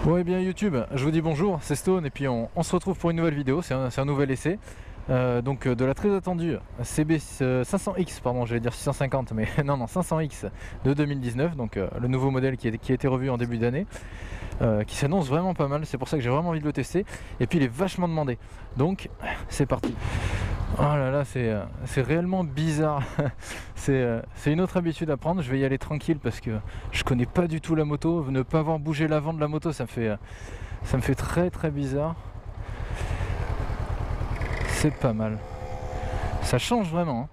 Bon et bien YouTube, je vous dis bonjour, c'est Stone et puis on se retrouve pour une nouvelle vidéo, c'est un nouvel essai. Donc de la très attendue CB 500X, pardon j'allais dire 650 mais non 500X de 2019, donc le nouveau modèle qui a été revu en début d'année, qui s'annonce vraiment pas mal, c'est pour ça que j'ai vraiment envie de le tester, et puis il est vachement demandé, donc c'est parti. Oh là là, c'est réellement bizarre. C'est une autre habitude à prendre. Je vais y aller tranquille parce que je connais pas du tout la moto. Ne pas avoir bougé l'avant de la moto, ça me fait très très bizarre. C'est pas mal. Ça change vraiment, hein.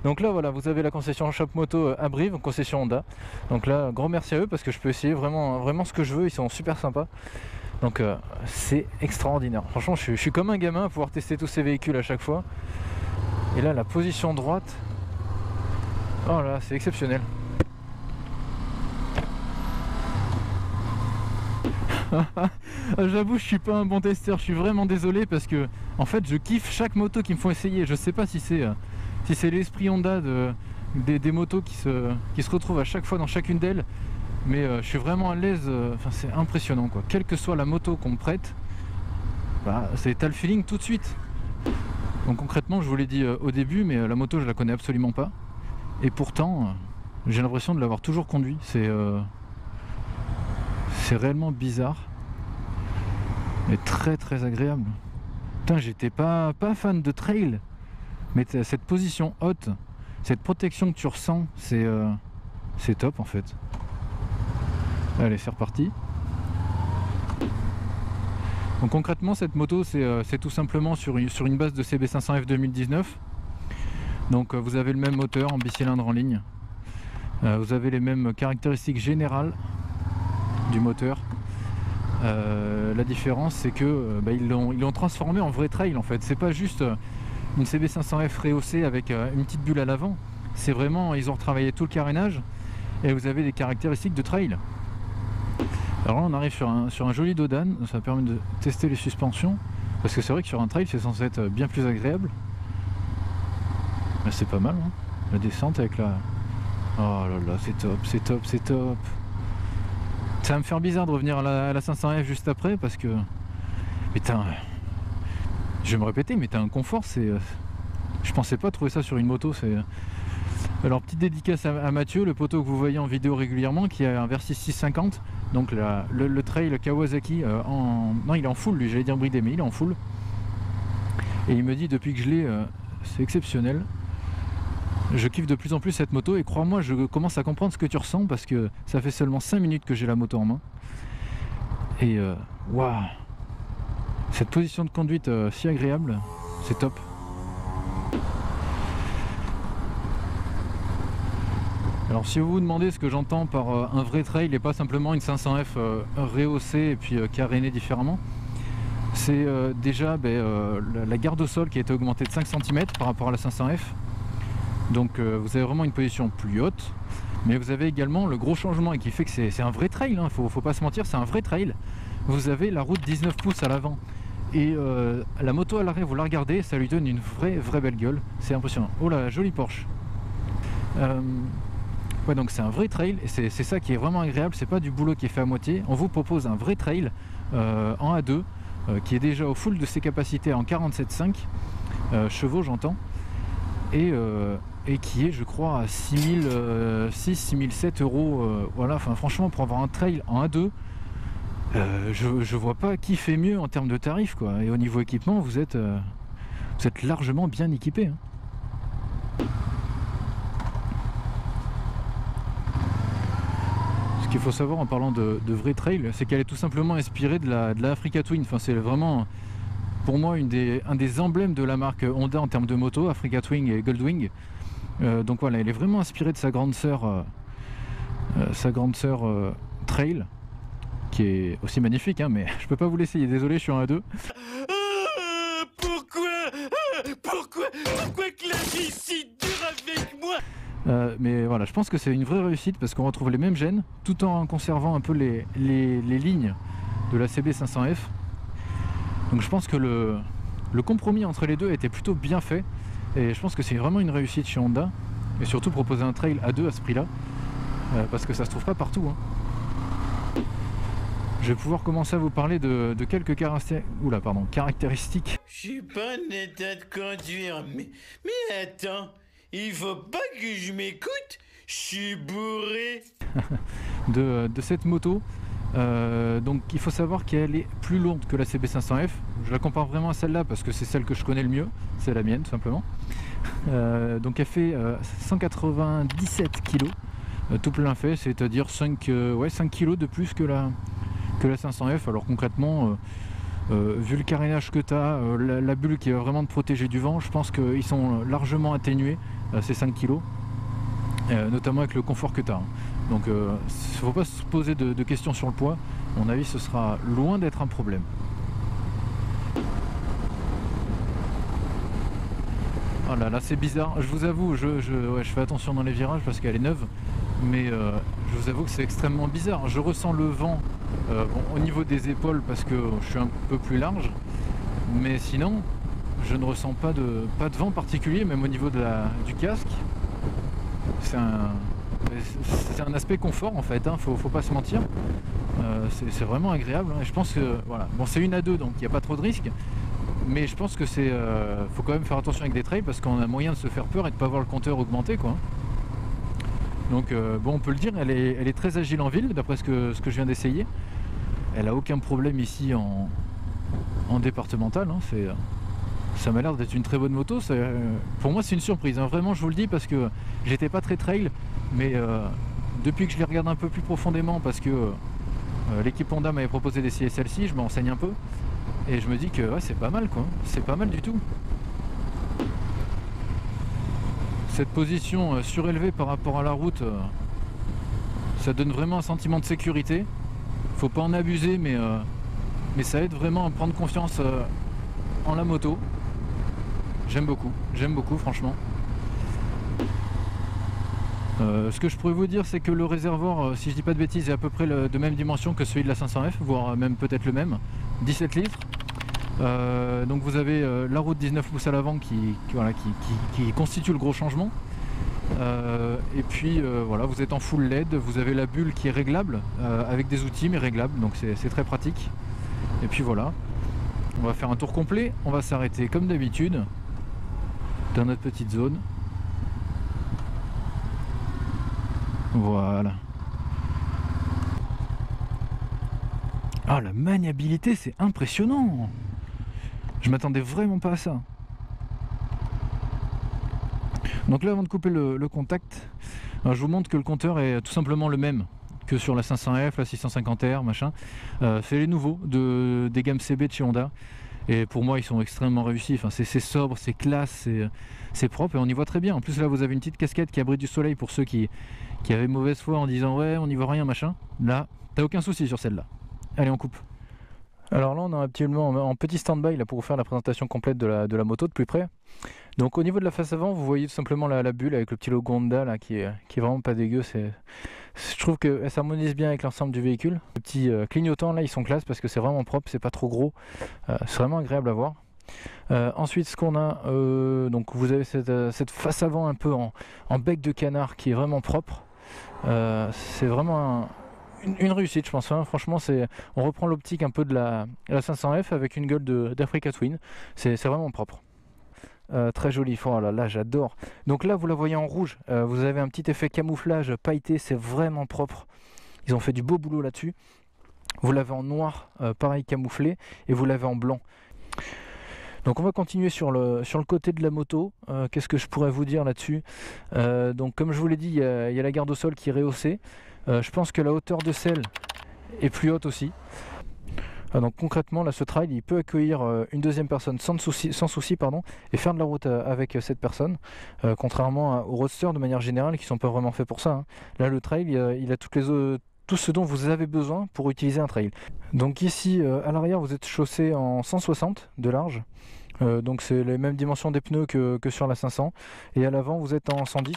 Donc là voilà, vous avez la concession Shop Moto à Brive, concession Honda. Donc là, gros merci à eux parce que je peux essayer vraiment ce que je veux. Ils sont super sympas. Donc c'est extraordinaire. Franchement, je suis comme un gamin à pouvoir tester tous ces véhicules à chaque fois. Et là, la position droite, oh là, c'est exceptionnel. J'avoue, je suis pas un bon testeur. Je suis vraiment désolé parce que, en fait, je kiffe chaque moto qu'ils me font essayer. Je sais pas si c'est l'esprit Honda des motos qui se retrouvent à chaque fois dans chacune d'elles. Mais je suis vraiment à l'aise, enfin c'est impressionnant quoi. Quelle que soit la moto qu'on me prête, bah, t'as le feeling tout de suite. Donc concrètement, je vous l'ai dit au début, mais la moto je la connais absolument pas. Et pourtant, j'ai l'impression de l'avoir toujours conduit. C'est réellement bizarre. Mais très très agréable. Putain, j'étais pas fan de trail. Mais cette position haute, cette protection que tu ressens, c'est top en fait. Allez, c'est reparti. Donc concrètement, cette moto, c'est tout simplement sur une base de CB500F 2019. Donc vous avez le même moteur en bicylindre en ligne. Vous avez les mêmes caractéristiques générales du moteur. La différence, c'est que ils l'ont transformé en vrai trail en fait. C'est pas juste une CB500F rehaussée avec une petite bulle à l'avant. C'est vraiment, ils ont retravaillé tout le carénage et vous avez des caractéristiques de trail. Alors là on arrive sur un joli dodan, ça permet de tester les suspensions, parce que c'est vrai que sur un trail c'est censé être bien plus agréable. Mais c'est pas mal, hein. La descente avec la... Oh là là, c'est top, c'est top, c'est top. Ça va me faire bizarre de revenir à la 500F juste après, parce que... Mais je vais me répéter, mais t'as un confort, je pensais pas trouver ça sur une moto, c'est... Alors petite dédicace à Mathieu, le poteau que vous voyez en vidéo régulièrement, qui a un Versys 650, donc le trail Kawasaki non il est en full lui, j'allais dire bridé, mais il est en full. Et il me dit depuis que je l'ai, c'est exceptionnel. Je kiffe de plus en plus cette moto et crois-moi, je commence à comprendre ce que tu ressens parce que ça fait seulement 5 minutes que j'ai la moto en main. Et waouh, cette position de conduite si agréable, c'est top. Alors si vous vous demandez ce que j'entends par un vrai trail et pas simplement une 500F rehaussée et puis carénée différemment, c'est déjà la garde au sol qui a été augmentée de 5 cm par rapport à la 500F. Donc vous avez vraiment une position plus haute, mais vous avez également le gros changement et qui fait que c'est un vrai trail, hein, faut pas se mentir, c'est un vrai trail. Vous avez la route 19 pouces à l'avant et la moto à l'arrière, vous la regardez, ça lui donne une vraie belle gueule, c'est impressionnant. Oh là, jolie Porsche. Ouais, donc c'est un vrai trail et c'est ça qui est vraiment agréable, c'est pas du boulot qui est fait à moitié. On vous propose un vrai trail en A2 qui est déjà au full de ses capacités en 47,5 chevaux j'entends, et qui est je crois à 6 euros, voilà, enfin franchement pour avoir un trail en A2, je vois pas qui fait mieux en termes de tarifs quoi. Et au niveau équipement vous êtes largement bien équipé, hein. Ce qu'il faut savoir en parlant de vrai trail, c'est qu'elle est tout simplement inspirée de la Africa Twin. Enfin, c'est vraiment pour moi un des emblèmes de la marque Honda en termes de moto, Africa Twin et Goldwing. Donc voilà, elle est vraiment inspirée de sa grande sœur Trail, qui est aussi magnifique, hein, mais je peux pas vous l'essayer, désolé, je suis en A2. Pourquoi que la vie est si dure avec moi? Mais voilà, je pense que c'est une vraie réussite parce qu'on retrouve les mêmes gènes tout en conservant un peu les lignes de la CB500F. Donc je pense que le compromis entre les deux était plutôt bien fait et je pense que c'est vraiment une réussite chez Honda, et surtout proposer un trail A2 à ce prix là, parce que ça se trouve pas partout, hein. je vais pouvoir commencer à vous parler de quelques caractéristiques. Je suis pas en état de conduire, mais attends, il faut pas que je m'écoute, je suis bourré. de cette moto. Donc il faut savoir qu'elle est plus lourde que la CB500F. Je la compare vraiment à celle-là parce que c'est celle que je connais le mieux, c'est la mienne tout simplement. Donc elle fait 197 kg tout plein fait, c'est-à-dire 5 kg de plus que la 500F. Alors concrètement, vu le carénage que tu as, la bulle qui va vraiment te protéger du vent, je pense qu'ils sont largement atténués ces 5 kg, notamment avec le confort que tu as. Donc il ne faut pas se poser de questions sur le poids, à mon avis ce sera loin d'être un problème. Oh là là, c'est bizarre, je vous avoue, je fais attention dans les virages parce qu'elle est neuve, mais je vous avoue que c'est extrêmement bizarre. Je ressens le vent au niveau des épaules parce que je suis un peu plus large, mais sinon je ne ressens pas de vent particulier, même au niveau du casque. C'est un aspect confort en fait, hein, faut pas se mentir. C'est vraiment agréable, hein, et je pense que voilà, bon, c'est une à deux donc il n'y a pas trop de risques, mais je pense que faut quand même faire attention avec des trails parce qu'on a moyen de se faire peur et de pas voir le compteur augmenter quoi. Donc bon, on peut le dire, elle est très agile en ville d'après ce que je viens d'essayer. Elle a aucun problème ici en départemental, hein, ça m'a l'air d'être une très bonne moto. Pour moi c'est une surprise, hein. Vraiment je vous le dis parce que j'étais pas très trail, mais depuis que je les regarde un peu plus profondément parce que l'équipe Honda m'avait proposé d'essayer celle-ci, je m'enseigne un peu et je me dis que ouais, c'est pas mal quoi, c'est pas mal du tout. Cette position surélevée par rapport à la route, ça donne vraiment un sentiment de sécurité. Faut pas en abuser, mais ça aide vraiment à prendre confiance en la moto. J'aime beaucoup franchement. Ce que je pourrais vous dire, c'est que le réservoir, si je dis pas de bêtises, est à peu près de même dimension que celui de la 500F, voire même peut-être le même, 17 litres. Donc vous avez la roue de 19 pouces à l'avant qui constitue le gros changement. Et puis voilà, vous êtes en full LED, vous avez la bulle qui est réglable avec des outils mais réglable, donc c'est très pratique. Et puis voilà, on va faire un tour complet, on va s'arrêter comme d'habitude dans notre petite zone. Voilà. Ah, la maniabilité, c'est impressionnant. Je m'attendais vraiment pas à ça. Donc là, avant de couper le contact, je vous montre que le compteur est tout simplement le même que sur la 500F, la 650R, machin. C'est les nouveaux des gammes CB de chez Honda. Et pour moi, ils sont extrêmement réussis. Enfin, c'est sobre, c'est classe, c'est propre et on y voit très bien. En plus, là, vous avez une petite casquette qui abrite du soleil pour ceux qui avaient mauvaise foi en disant ouais, on n'y voit rien, machin. Là, t'as aucun souci sur celle-là. Allez, on coupe. Alors là, on est actuellement en petit stand-by là, pour vous faire la présentation complète de la moto de plus près. Donc au niveau de la face avant, vous voyez tout simplement la bulle avec le petit logo Honda là, qui est vraiment pas dégueu. Je trouve qu'elle s'harmonise bien avec l'ensemble du véhicule. Les petits clignotants là, ils sont classe parce que c'est vraiment propre, c'est pas trop gros. C'est vraiment agréable à voir. Ensuite, ce qu'on a, donc vous avez cette face avant un peu en bec de canard qui est vraiment propre. C'est vraiment une réussite, je pense. Hein. Franchement, on reprend l'optique un peu de la 500F avec une gueule d'Africa Twin. C'est vraiment propre. Très joli, oh là, j'adore. Donc là, vous la voyez en rouge. Vous avez un petit effet camouflage pailleté, c'est vraiment propre. Ils ont fait du beau boulot là-dessus. Vous l'avez en noir, pareil camouflé, et vous l'avez en blanc. Donc on va continuer sur le côté de la moto. Qu'est-ce que je pourrais vous dire là-dessus? Donc comme je vous l'ai dit, il y a la garde au sol qui est rehaussée. Je pense que la hauteur de selle est plus haute aussi. Donc concrètement, là, ce trail, il peut accueillir une deuxième personne sans souci, et faire de la route avec cette personne, contrairement aux roadsters de manière générale qui sont pas vraiment faits pour ça. Hein. Là, le trail, il a tout ce dont vous avez besoin pour utiliser un trail. Donc ici, à l'arrière, vous êtes chaussé en 160 de large. Donc c'est les mêmes dimensions des pneus que sur la 500. Et à l'avant, vous êtes en 110.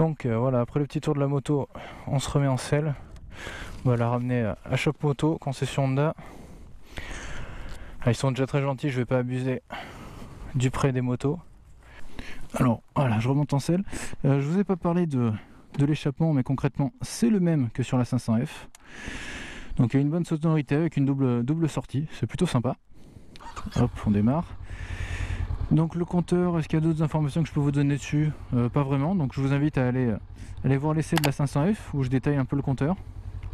Donc voilà, après le petit tour de la moto, on se remet en selle. On va la ramener à Shop Moto, concession Honda. Ils sont déjà très gentils, je vais pas abuser du prix des motos. Alors voilà, je remonte en selle. Je vous ai pas parlé de l'échappement, mais concrètement c'est le même que sur la 500F. Donc il y a une bonne sonorité avec une double sortie, c'est plutôt sympa. Hop, on démarre. Donc le compteur, est-ce qu'il y a d'autres informations que je peux vous donner dessus? Pas vraiment, donc je vous invite à aller voir l'essai de la 500F où je détaille un peu le compteur.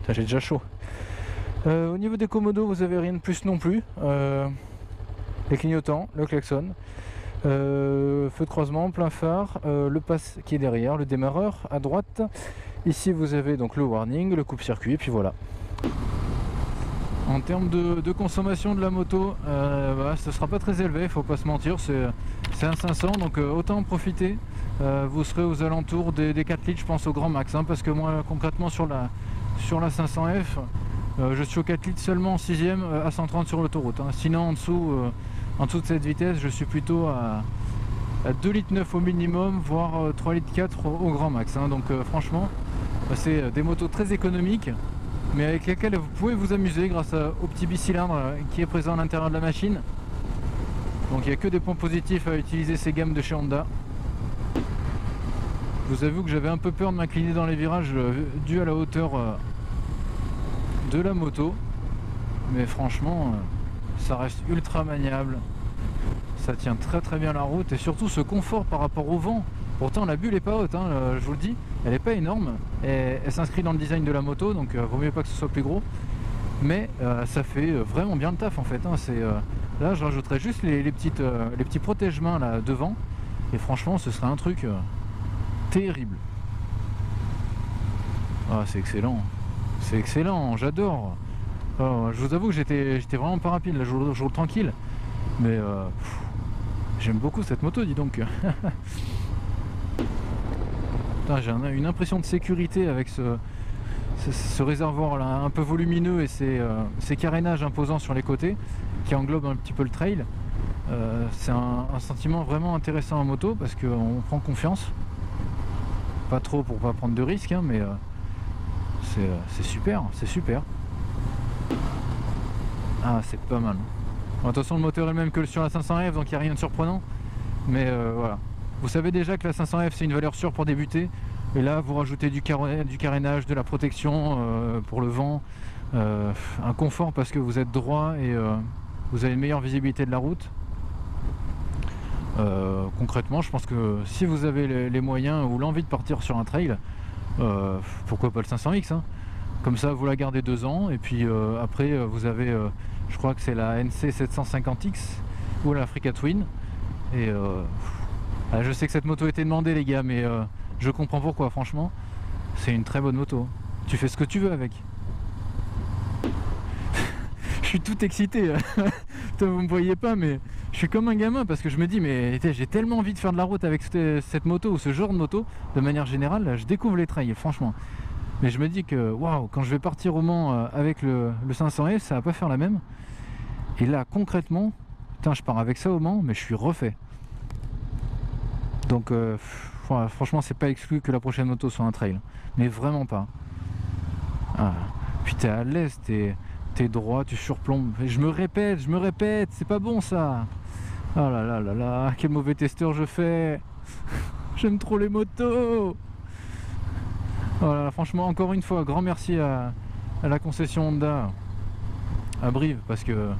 J'ai déjà chaud. Au niveau des commodos, vous avez rien de plus non plus. Les clignotants, le klaxon, feu de croisement, plein phare, le pass qui est derrière, le démarreur à droite. Ici vous avez donc le warning, le coupe-circuit, et puis voilà. En termes de consommation de la moto, ce ne sera pas très élevé, il ne faut pas se mentir, c'est un 500, donc autant en profiter. Vous serez aux alentours des 4 litres, je pense, au grand max, hein, parce que moi concrètement sur la 500F, je suis au 4 litres seulement en 6ème à 130 sur l'autoroute. Hein. Sinon en dessous de cette vitesse, je suis plutôt à 2 litres 9 au minimum, voire 3 litres 4 au grand max. Hein. Donc franchement, c'est des motos très économiques, mais avec lesquelles vous pouvez vous amuser grâce au petit bicylindre qui est présent à l'intérieur de la machine. Donc il n'y a que des points positifs à utiliser ces gammes de chez Honda. Je vous avoue que j'avais un peu peur de m'incliner dans les virages dû à la hauteur de la moto, mais franchement ça reste ultra maniable, ça tient très bien la route, et surtout ce confort par rapport au vent. Pourtant la bulle est pas haute, hein, je vous le dis, elle est pas énorme, et elle s'inscrit dans le design de la moto, donc vaut mieux pas que ce soit plus gros, mais ça fait vraiment bien le taf en fait. Hein. Là je rajouterais juste les petits protège-mains là devant, et franchement ce serait un truc terrible. Ah, c'est excellent, j'adore. Oh, je vous avoue que j'étais vraiment pas rapide, là je roule tranquille, mais j'aime beaucoup cette moto, dis donc. J'ai une impression de sécurité avec ce réservoir là un peu volumineux et ces carénages imposants sur les côtés qui englobent un petit peu le trail. C'est un sentiment vraiment intéressant en moto parce qu'on prend confiance, pas trop pour pas prendre de risques, hein, mais c'est super. Ah, c'est pas mal. Bon, de toute façon le moteur est le même que sur la 500F, donc il n'y a rien de surprenant, mais voilà. Vous savez déjà que la 500F c'est une valeur sûre pour débuter, et là vous rajoutez du carénage, de la protection pour le vent, un confort parce que vous êtes droit et vous avez une meilleure visibilité de la route. Concrètement je pense que si vous avez les moyens ou l'envie de partir sur un trail, pourquoi pas le 500X, hein. Comme ça vous la gardez 2 ans, et puis après vous avez je crois que c'est la NC 750X ou la Africa Twin, et je sais que cette moto était demandée les gars, mais je comprends pourquoi. Franchement c'est une très bonne moto, tu fais ce que tu veux avec. Je suis tout excité. Vous me voyez pas, mais je suis comme un gamin parce que je me dis mais j'ai tellement envie de faire de la route avec cette moto ou ce genre de moto. De manière générale, là, je découvre les trails franchement, mais je me dis que waouh, quand je vais partir au Mans avec le 500F, ça va pas faire la même. Et là concrètement, putain, je pars avec ça au Mans, mais je suis refait. Donc franchement c'est pas exclu que la prochaine moto soit un trail, mais vraiment pas. Puis t'es à l'aise, t'es droit, tu surplombes. Je me répète, c'est pas bon ça. Oh là là, quel mauvais testeur je fais. J'aime trop les motos. Voilà, franchement encore une fois, grand merci à la concession Honda à Brive, parce que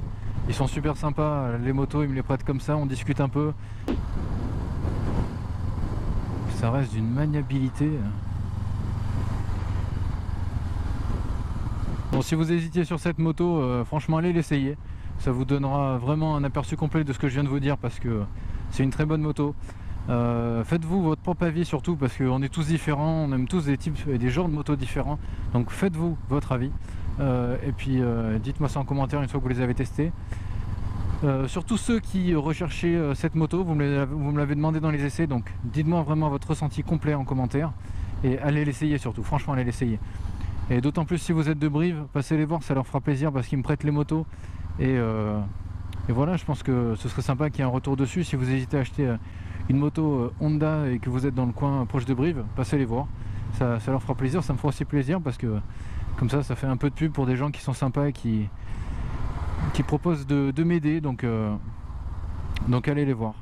ils sont super sympas, les motos ils me les prêtent comme ça, on discute un peu. Ça reste d'une maniabilité. Bon, si vous hésitiez sur cette moto, franchement allez l'essayer, ça vous donnera vraiment un aperçu complet de ce que je viens de vous dire, parce que c'est une très bonne moto. Faites-vous votre propre avis surtout, parce qu'on est tous différents, on aime tous des types et des genres de motos différents, donc faites-vous votre avis, et puis dites-moi ça en commentaire une fois que vous les avez testés. Surtout ceux qui recherchaient cette moto, vous me l'avez demandé dans les essais, donc dites-moi vraiment votre ressenti complet en commentaire, et allez l'essayer surtout, franchement allez l'essayer. Et d'autant plus si vous êtes de Brive, passez les voir, ça leur fera plaisir parce qu'ils me prêtent les motos, et voilà, je pense que ce serait sympa qu'il y ait un retour dessus si vous hésitez à acheter une moto Honda et que vous êtes dans le coin proche de Brive, passez les voir. Ça leur fera plaisir, ça me fera aussi plaisir parce que comme ça fait un peu de pub pour des gens qui sont sympas et qui proposent de m'aider, donc allez les voir.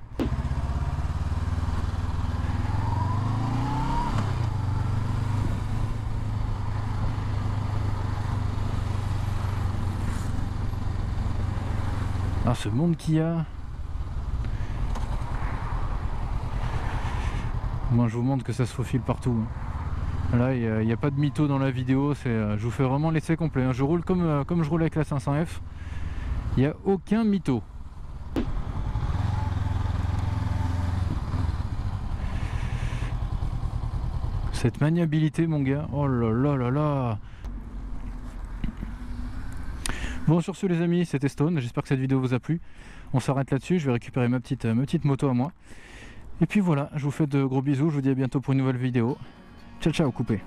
Ah, ce monde qu'il y a. Moi je vous montre que ça se faufile partout. Là il n'y a pas de mytho dans la vidéo, je vous fais vraiment l'essai complet. Je roule comme je roule avec la 500F. Il n'y a aucun mytho. Cette maniabilité mon gars, oh là là là là. Bon, sur ce les amis, c'était Stone, j'espère que cette vidéo vous a plu. On s'arrête là-dessus, je vais récupérer ma petite moto à moi. Et puis voilà, je vous fais de gros bisous, je vous dis à bientôt pour une nouvelle vidéo. Ciao ciao, coupé.